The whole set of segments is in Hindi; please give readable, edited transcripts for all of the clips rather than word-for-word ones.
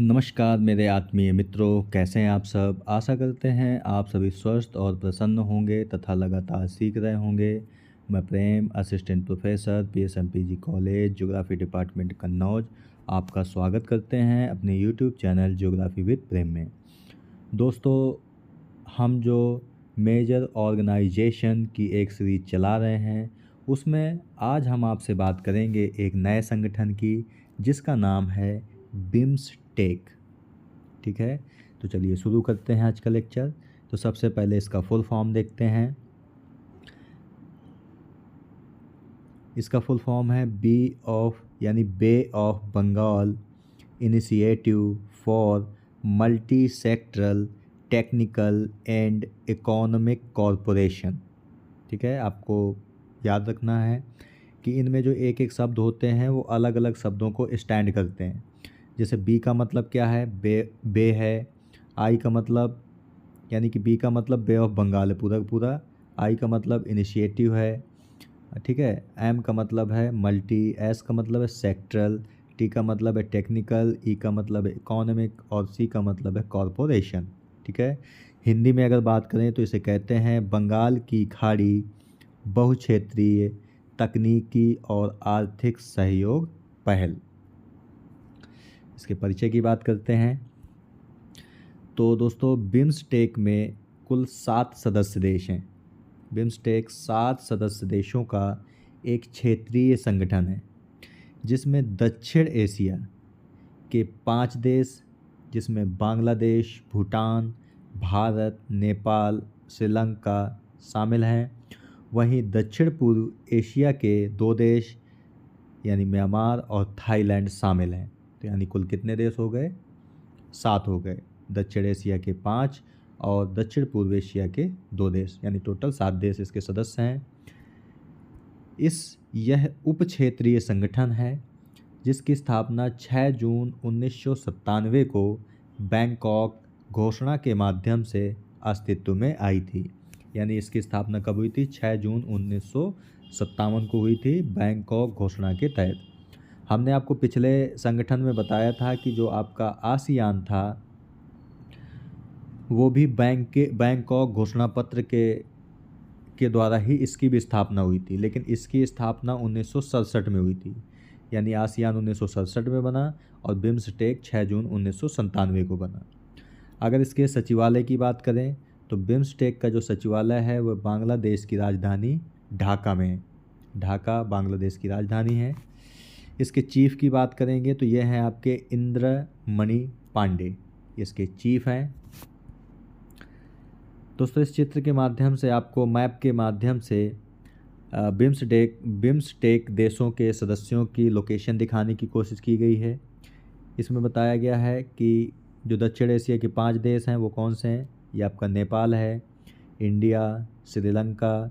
नमस्कार मेरे आत्मीय मित्रों, कैसे हैं आप सब। आशा करते हैं आप सभी स्वस्थ और प्रसन्न होंगे तथा लगातार सीख रहे होंगे। मैं Prem, assistant professor PSMPG college geography department Kannauj, आपका स्वागत करते हैं अपने YouTube channel geography with Prem में। दोस्तों, हम जो मेजर ऑर्गेनाइजेशन की एक सीरीज चला रहे हैं, उसमें आज हम आपसे बात करेंगे एक नए संगठन की, जिसका नाम है बिम्सटेक। ठीक है, तो चलिए शुरू करते हैं आज का लेक्चर। तो सबसे पहले इसका फुल फॉर्म देखते हैं। इसका फुल फॉर्म है bay of Bengal initiative for multi sectoral technical and economic corporation. ठीक है, आपको याद रखना है कि इनमें जो एक एक शब्द होते हैं वो अलग अलग शब्दों को स्टैंड करते हैं। जैसे बी का मतलब क्या है, बे है। आई का मतलब, यानी कि बी का मतलब बे ऑफ बंगाल है पूरा का पूरा। आई का मतलब इनिशिएटिव है। ठीक है, एम का मतलब है मल्टी, एस का मतलब है सेक्ट्रल, टी का मतलब है टेक्निकल, ई का मतलब है इकोनॉमिक और सी का मतलब है कॉरपोरेशन। ठीक है, हिंदी में अगर बात करें तो इसे कहते हैं बंगाल की खाड़ी बहुक्षेत्रीय तकनीकी और आर्थिक सहयोग पहल। इसके परिचय की बात करते हैं। तो दोस्तों, बिम्सटेक में कुल 7 सदस्य देश हैं। बिम्सटेक 7 सदस्य देशों का एक क्षेत्रीय संगठन है, जिसमें दक्षिण एशिया के 5 देश, जिसमें बांग्लादेश, भूटान, भारत, नेपाल, श्रीलंका शामिल हैं। वहीं दक्षिण पूर्व एशिया के 2 देश यानी म्यांमार और थाईलैंड शामिल हैं। तो यानी कुल कितने देश हो गए? 7 हो गए। दक्षिण एशिया के 5 और दक्षिण पूर्व एशिया के 2 देश, यानी टोटल 7 देश इसके सदस्य हैं। यह उप क्षेत्रीय संगठन है, जिसकी स्थापना 6 जून 1997 को बैंकॉक घोषणा के माध्यम से अस्तित्व में आई थी। यानी इसकी स्थापना कब हुई थी? 6 जून 1957 को हुई थी, बैंकॉक घोषणा के तहत। हमने आपको पिछले संगठन में बताया था कि जो आपका आसियान था, वो भी बैंकॉक घोषणा पत्र के द्वारा ही इसकी भी स्थापना हुई थी, लेकिन इसकी स्थापना 1967 में हुई थी। यानी आसियान 1967 में बना और बिम्सटेक 6 जून 1997 को बना। अगर इसके सचिवालय की बात करें तो बिम्सटेक का जो सचिवालय है वह बांग्लादेश की राजधानी ढाका में है। ढाका बांग्लादेश की राजधानी है। इसके चीफ की बात करेंगे तो ये हैं आपके इंद्रमणि पांडे, इसके चीफ हैं। दोस्तों, इस चित्र के माध्यम से आपको मैप के माध्यम से बिम्सटेक देशों के सदस्यों की लोकेशन दिखाने की कोशिश की गई है। इसमें बताया गया है कि जो दक्षिण एशिया के 5 देश हैं वो कौन से हैं। ये आपका नेपाल है, इंडिया, श्रीलंका,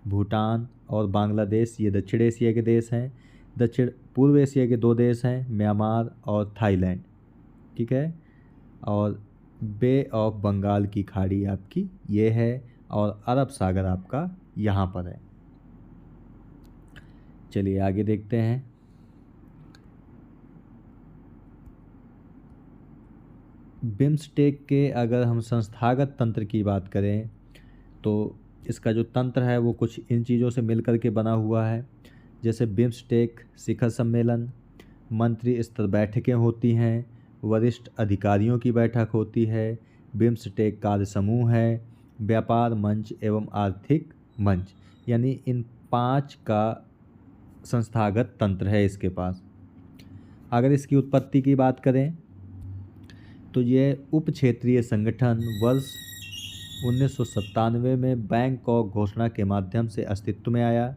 भूटान और बांग्लादेश, ये दक्षिण एशिया के देश हैं। दक्षिण पूर्व एशिया के 2 देश हैं, म्यांमार और थाईलैंड। ठीक है, और बे ऑफ बंगाल की खाड़ी आपकी ये है और अरब सागर आपका यहाँ पर है। चलिए आगे देखते हैं। बिम्सटेक के अगर हम संस्थागत तंत्र की बात करें तो इसका जो तंत्र है वो कुछ इन चीज़ों से मिलकर के बना हुआ है। जैसे बिम्सटेक शिखर सम्मेलन, मंत्री स्तर बैठकें होती हैं, वरिष्ठ अधिकारियों की बैठक होती है, बिम्सटेक कार्य समूह है, व्यापार मंच एवं आर्थिक मंच। यानी इन 5 का संस्थागत तंत्र है इसके पास। अगर इसकी उत्पत्ति की बात करें तो ये उप क्षेत्रीय संगठन वर्ष 1997 में बैंकॉक घोषणा के माध्यम से अस्तित्व में आया।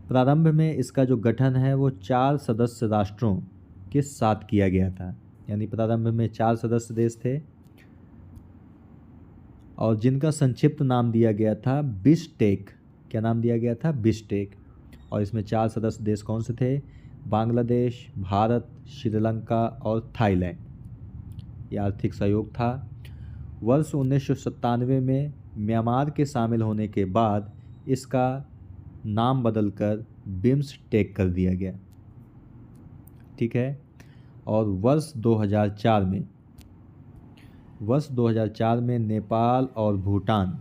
प्रारंभ में इसका जो गठन है वो 4 सदस्य राष्ट्रों के साथ किया गया था। यानी प्रारंभ में 4 सदस्य देश थे और जिनका संक्षिप्त नाम दिया गया था बिस्टेक। क्या नाम दिया गया था? बिस्टेक। और इसमें 4 सदस्य देश कौन से थे? बांग्लादेश, भारत, श्रीलंका और थाईलैंड। यह आर्थिक सहयोग था। वर्ष 1997 में म्यांमार के शामिल होने के बाद इसका नाम बदलकर बिम्सटेक कर दिया गया। ठीक है, और वर्ष 2004 में नेपाल और भूटान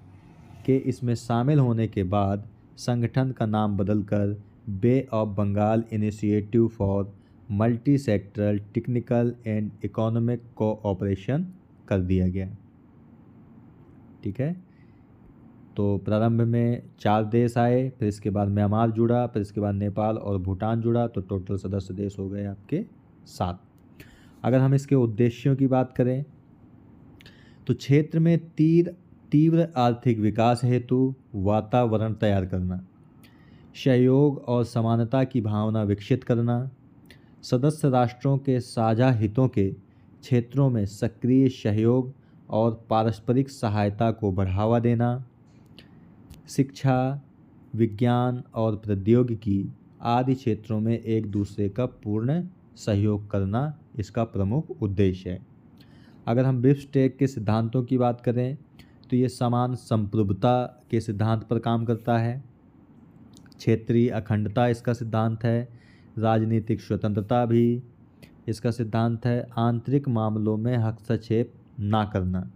के इसमें शामिल होने के बाद संगठन का नाम बदलकर bay of Bengal initiative for multi sectoral technical and economic cooperation कर दिया गया। ठीक है, तो प्रारंभ में 4 देश आए, फिर इसके बाद म्यांमार जुड़ा, फिर इसके बाद नेपाल और भूटान जुड़ा, तो टोटल सदस्य देश हो गए आपके 7। अगर हम इसके उद्देश्यों की बात करें तो क्षेत्र में तीव्र आर्थिक विकास हेतु वातावरण तैयार करना, सहयोग और समानता की भावना विकसित करना, सदस्य राष्ट्रों के साझा हितों के क्षेत्रों में सक्रिय सहयोग और पारस्परिक सहायता को बढ़ावा देना, शिक्षा, विज्ञान और प्रौद्योगिकी आदि क्षेत्रों में एक दूसरे का पूर्ण सहयोग करना इसका प्रमुख उद्देश्य है। अगर हम बिम्स्टेक के सिद्धांतों की बात करें तो ये समान संप्रभुता के सिद्धांत पर काम करता है, क्षेत्रीय अखंडता इसका सिद्धांत है, राजनीतिक स्वतंत्रता भी इसका सिद्धांत है, आंतरिक मामलों में हस्तक्षेप ना करना,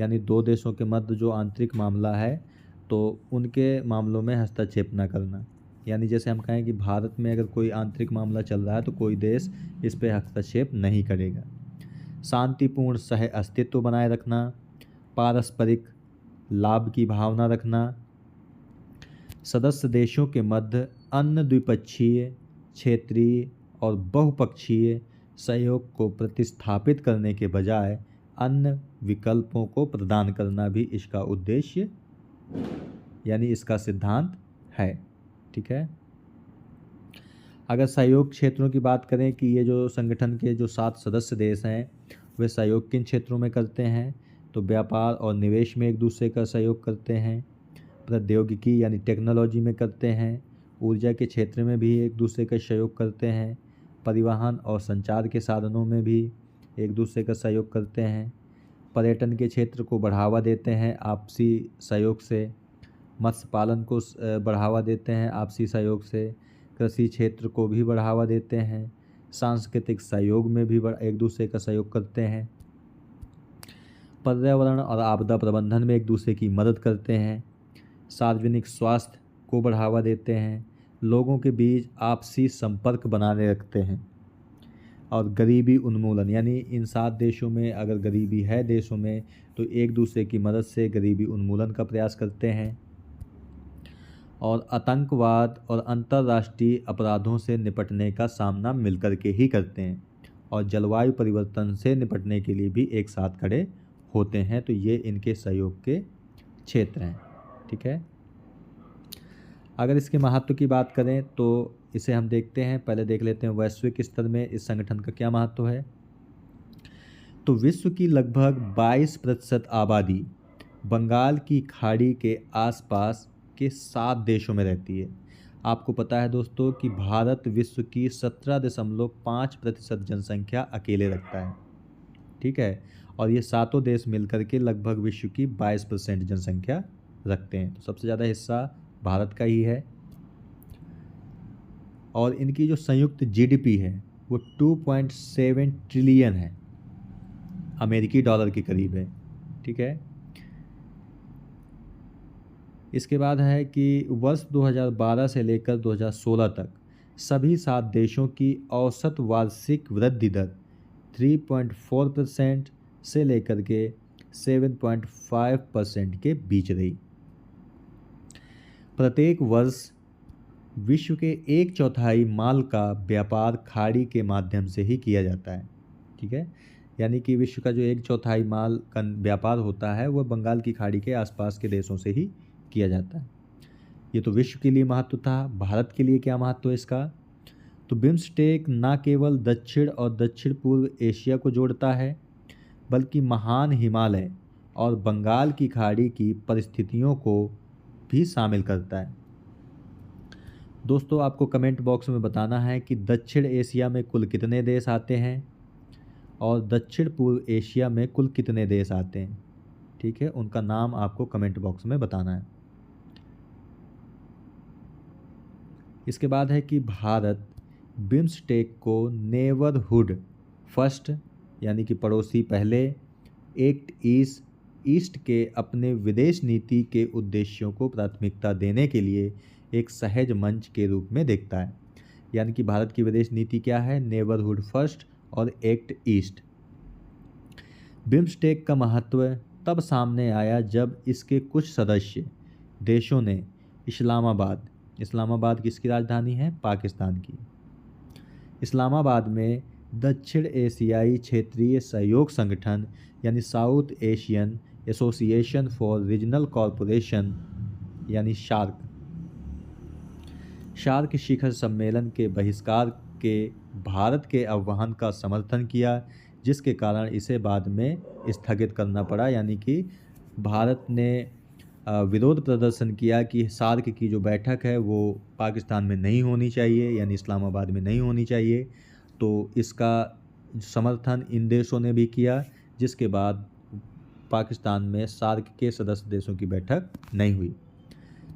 यानी 2 देशों के मध्य जो आंतरिक मामला है तो उनके मामलों में हस्तक्षेप ना करना, यानी जैसे हम कहें कि भारत में अगर कोई आंतरिक मामला चल रहा है तो कोई देश इस पर हस्तक्षेप नहीं करेगा, शांतिपूर्ण सह अस्तित्व बनाए रखना, पारस्परिक लाभ की भावना रखना, सदस्य देशों के मध्य अन्य द्विपक्षीय, क्षेत्रीय और बहुपक्षीय सहयोग को प्रतिस्थापित करने के बजाय अन्य विकल्पों को प्रदान करना भी इसका उद्देश्य यानी इसका सिद्धांत है। ठीक है, अगर सहयोग क्षेत्रों की बात करें कि ये जो संगठन के जो 7 सदस्य देश हैं वे सहयोग किन क्षेत्रों में करते हैं, तो व्यापार और निवेश में एक दूसरे का सहयोग करते हैं, प्रौद्योगिकी यानी टेक्नोलॉजी में करते हैं, ऊर्जा के क्षेत्र में भी एक दूसरे का सहयोग करते हैं, परिवहन और संचार के साधनों में भी एक दूसरे का सहयोग करते हैं, पर्यटन के क्षेत्र को बढ़ावा देते हैं आपसी सहयोग से, मत्स्य पालन को बढ़ावा देते हैं आपसी सहयोग से, कृषि क्षेत्र को भी बढ़ावा देते हैं, सांस्कृतिक सहयोग में भी एक दूसरे का सहयोग करते हैं, पर्यावरण और आपदा प्रबंधन में एक दूसरे की मदद करते हैं, सार्वजनिक स्वास्थ्य को बढ़ावा देते हैं, लोगों के बीच आपसी संपर्क बनाए रखते हैं, और गरीबी उन्मूलन यानी इन 7 देशों में अगर गरीबी है देशों में तो एक दूसरे की मदद से गरीबी उन्मूलन का प्रयास करते हैं, और आतंकवाद और अंतर्राष्ट्रीय अपराधों से निपटने का सामना मिलकर के ही करते हैं, और जलवायु परिवर्तन से निपटने के लिए भी एक साथ खड़े होते हैं। तो ये इनके सहयोग के क्षेत्र हैं। ठीक है, अगर इसके महत्व की बात करें तो इसे हम देखते हैं, पहले देख लेते हैं वैश्विक स्तर में इस संगठन का क्या महत्व है। तो विश्व की लगभग 22% आबादी बंगाल की खाड़ी के आसपास के 7 देशों में रहती है। आपको पता है दोस्तों कि भारत विश्व की 17.5% जनसंख्या अकेले रखता है। ठीक है, और ये 7 देश मिलकर के लगभग विश्व की 22% जनसंख्या रखते हैं। तो सबसे ज़्यादा हिस्सा भारत का ही है, और इनकी जो संयुक्त जीडीपी है वो 2.7 ट्रिलियन है, अमेरिकी डॉलर के करीब है। ठीक है, इसके बाद है कि वर्ष 2012 से लेकर 2016 तक सभी 7 देशों की औसत वार्षिक वृद्धि दर 3.4% से लेकर के 7.5% के बीच रही। प्रत्येक वर्ष विश्व के 1/4 माल का व्यापार खाड़ी के माध्यम से ही किया जाता है। ठीक है, यानी कि विश्व का जो 1/4 माल का व्यापार होता है वह बंगाल की खाड़ी के आसपास के देशों से ही किया जाता है। ये तो विश्व के लिए महत्व था। भारत के लिए क्या महत्व है इसका, तो बिम्स्टेक न केवल दक्षिण और दक्षिण पूर्व एशिया को जोड़ता है बल्कि महान हिमालय और बंगाल की खाड़ी की परिस्थितियों को भी शामिल करता है। दोस्तों आपको कमेंट बॉक्स में बताना है कि दक्षिण एशिया में कुल कितने देश आते हैं और दक्षिण पूर्व एशिया में कुल कितने देश आते हैं। ठीक है, उनका नाम आपको कमेंट बॉक्स में बताना है। इसके बाद है कि भारत बिम्स्टेक को नेबरहुड फर्स्ट यानी कि पड़ोसी पहले, एक्ट ईस्ट के अपने विदेश नीति के उद्देश्यों को प्राथमिकता देने के लिए एक सहज मंच के रूप में देखता है। यानी कि भारत की विदेश नीति क्या है? नेबरहुड फर्स्ट और एक्ट ईस्ट। बिम्स्टेक का महत्व तब सामने आया जब इसके कुछ सदस्य देशों ने इस्लामाबाद किसकी राजधानी है? पाकिस्तान की। इस्लामाबाद में दक्षिण एशियाई क्षेत्रीय सहयोग संगठन यानी south Asian association for regional corporation यानी शार्क शिखर सम्मेलन के बहिष्कार के भारत के आह्वान का समर्थन किया, जिसके कारण इसे बाद में स्थगित करना पड़ा। यानी कि भारत ने विरोध प्रदर्शन किया कि सार्क की जो बैठक है वो पाकिस्तान में नहीं होनी चाहिए, यानी इस्लामाबाद में नहीं होनी चाहिए। तो इसका समर्थन इन देशों ने भी किया, जिसके बाद पाकिस्तान में सार्क के सदस्य देशों की बैठक नहीं हुई।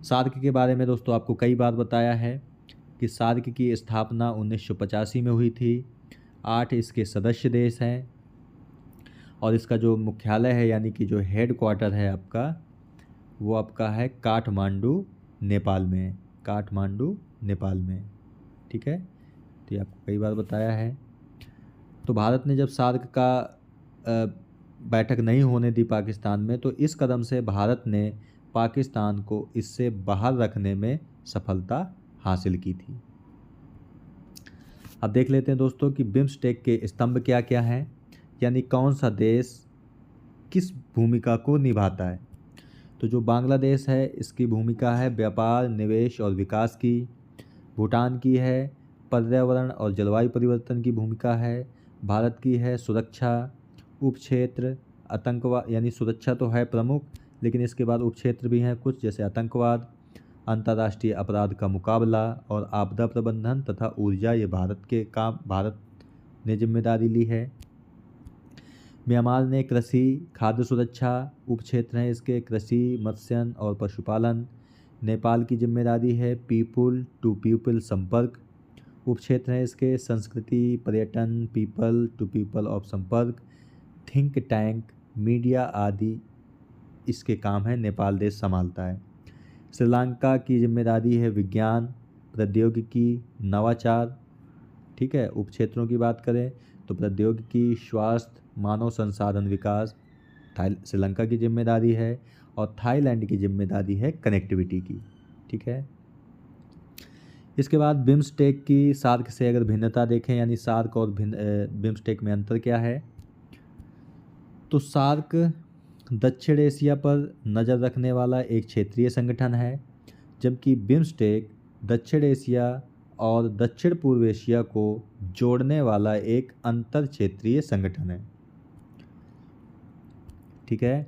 सार्क के बारे में दोस्तों आपको कई बार बताया है कि सार्क की स्थापना 1985 में हुई थी। 8 इसके सदस्य देश हैं और इसका जो मुख्यालय है यानी कि जो हेड क्वार्टर है आपका, वो आपका है काठमांडू नेपाल में। ठीक है, तो ये आपको कई बार बताया है। तो भारत ने जब सार्क का बैठक नहीं होने दी पाकिस्तान में, तो इस कदम से भारत ने पाकिस्तान को इससे बाहर रखने में सफलता हासिल की थी। अब देख लेते हैं दोस्तों कि बिम्स्टेक के स्तंभ क्या क्या हैं, यानी कौन सा देश किस भूमिका को निभाता है। तो जो बांग्लादेश है इसकी भूमिका है व्यापार, निवेश और विकास की। भूटान की है पर्यावरण और जलवायु परिवर्तन की भूमिका है। भारत की है सुरक्षा, उपक्षेत्र, आतंकवाद, यानी सुरक्षा तो है प्रमुख, लेकिन इसके बाद उपक्षेत्र भी हैं कुछ, जैसे आतंकवाद, अंतर्राष्ट्रीय अपराध का मुकाबला और आपदा प्रबंधन तथा ऊर्जा। ये भारत ने जिम्मेदारी ली है। म्यांमार ने कृषि, खाद्य सुरक्षा, उपक्षेत्र हैं इसके कृषि, मत्स्य और पशुपालन। नेपाल की जिम्मेदारी है पीपुल टू पीपल संपर्क। उपक्षेत्र हैं इसके संस्कृति, पर्यटन, पीपल टू पीपल ऑफ संपर्क, थिंक टैंक, मीडिया आदि इसके काम है, नेपाल देश संभालता है। श्रीलंका की जिम्मेदारी है विज्ञान, प्रौद्योगिकी, नवाचार। ठीक है, उपक्षेत्रों की बात करें तो प्रौद्योगिकी, स्वास्थ्य, मानव संसाधन विकास श्रीलंका की जिम्मेदारी है। और थाईलैंड की जिम्मेदारी है कनेक्टिविटी की। ठीक है, इसके बाद बिम्स्टेक की सार्क से अगर भिन्नता देखें, यानी सार्क और बिम्स्टेक में अंतर क्या है, तो सार्क दक्षिण एशिया पर नज़र रखने वाला एक क्षेत्रीय संगठन है, जबकि बिम्स्टेक दक्षिण एशिया और दक्षिण पूर्व एशिया को जोड़ने वाला एक अंतर क्षेत्रीय संगठन है। ठीक है,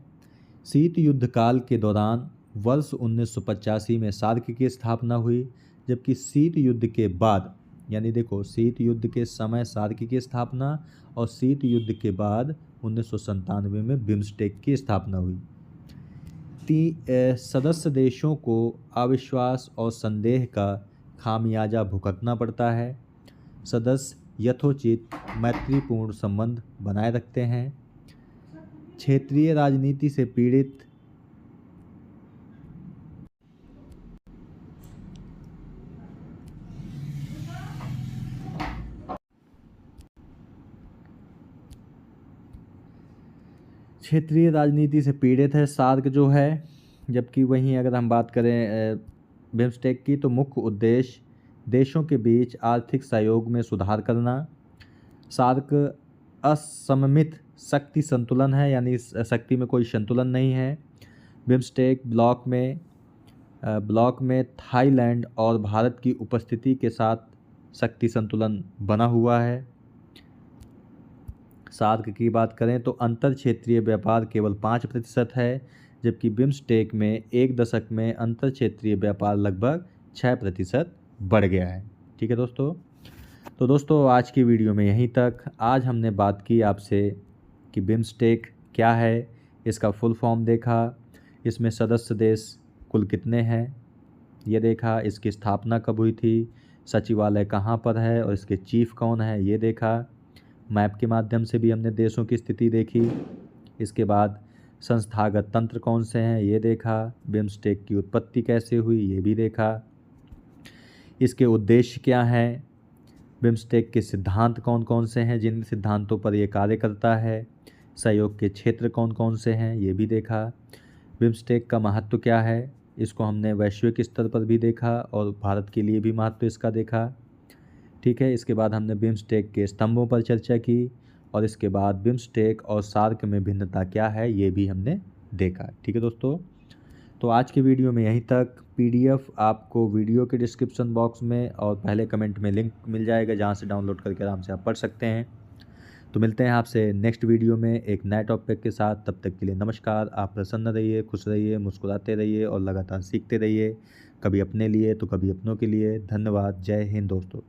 शीत युद्ध काल के दौरान वर्ष 1985 में सार्क की स्थापना हुई, जबकि शीत युद्ध के बाद, यानी देखो शीत युद्ध के समय सार्क की स्थापना और शीत युद्ध के बाद 1997 में बिम्स्टेक की स्थापना हुई। सदस्य देशों को अविश्वास और संदेह का खामियाजा भुगतना पड़ता है। सदस्य यथोचित मैत्रीपूर्ण संबंध बनाए रखते हैं। क्षेत्रीय राजनीति से पीड़ित है सार्क जो है, जबकि वहीं अगर हम बात करें बिम्स्टेक की, तो मुख्य उद्देश्य देशों के बीच आर्थिक सहयोग में सुधार करना। सार्क असममित शक्ति संतुलन है, यानी शक्ति में कोई संतुलन नहीं है। बिम्स्टेक ब्लॉक में थाईलैंड और भारत की उपस्थिति के साथ शक्ति संतुलन बना हुआ है। सार्क की बात करें तो अंतर क्षेत्रीय व्यापार केवल 5% है, जबकि बिम्स्टेक में एक दशक में अंतर क्षेत्रीय व्यापार लगभग 6% बढ़ गया है। ठीक है दोस्तों, तो दोस्तों आज की वीडियो में यहीं तक। आज हमने बात की आपसे कि बिम्स्टेक क्या है, इसका फुल फॉर्म देखा, इसमें सदस्य देश कुल कितने हैं ये देखा, इसकी स्थापना कब हुई थी, सचिवालय कहाँ पर है और इसके चीफ कौन है ये देखा, मैप के माध्यम से भी हमने देशों की स्थिति देखी। इसके बाद संस्थागत तंत्र कौन से हैं ये देखा। बिम्स्टेक की उत्पत्ति कैसे हुई ये भी देखा। इसके उद्देश्य क्या हैं, बिम्स्टेक के सिद्धांत कौन कौन से हैं जिन सिद्धांतों पर ये कार्य करता है। सहयोग के क्षेत्र कौन कौन से हैं ये भी देखा। बिम्स्टेक का महत्व क्या है, इसको हमने वैश्विक स्तर पर भी देखा और भारत के लिए भी महत्व इसका देखा। ठीक है, इसके बाद हमने बिम्स्टेक के स्तंभों पर चर्चा की और इसके बाद बिम्स्टेक और सार्क में भिन्नता क्या है ये भी हमने देखा। ठीक है दोस्तों, तो आज की वीडियो में यहीं तक। पीडीएफ आपको वीडियो के डिस्क्रिप्शन बॉक्स में और पहले कमेंट में लिंक मिल जाएगा जहां से डाउनलोड करके आराम से आप पढ़ सकते हैं। तो मिलते हैं आपसे नेक्स्ट वीडियो में एक नए टॉपिक के साथ। तब तक के लिए नमस्कार। आप प्रसन्न रहिए, खुश रहिए, मुस्कुराते रहिए और लगातार सीखते रहिए, कभी अपने लिए तो कभी अपनों के लिए। धन्यवाद। जय हिंद दोस्तों।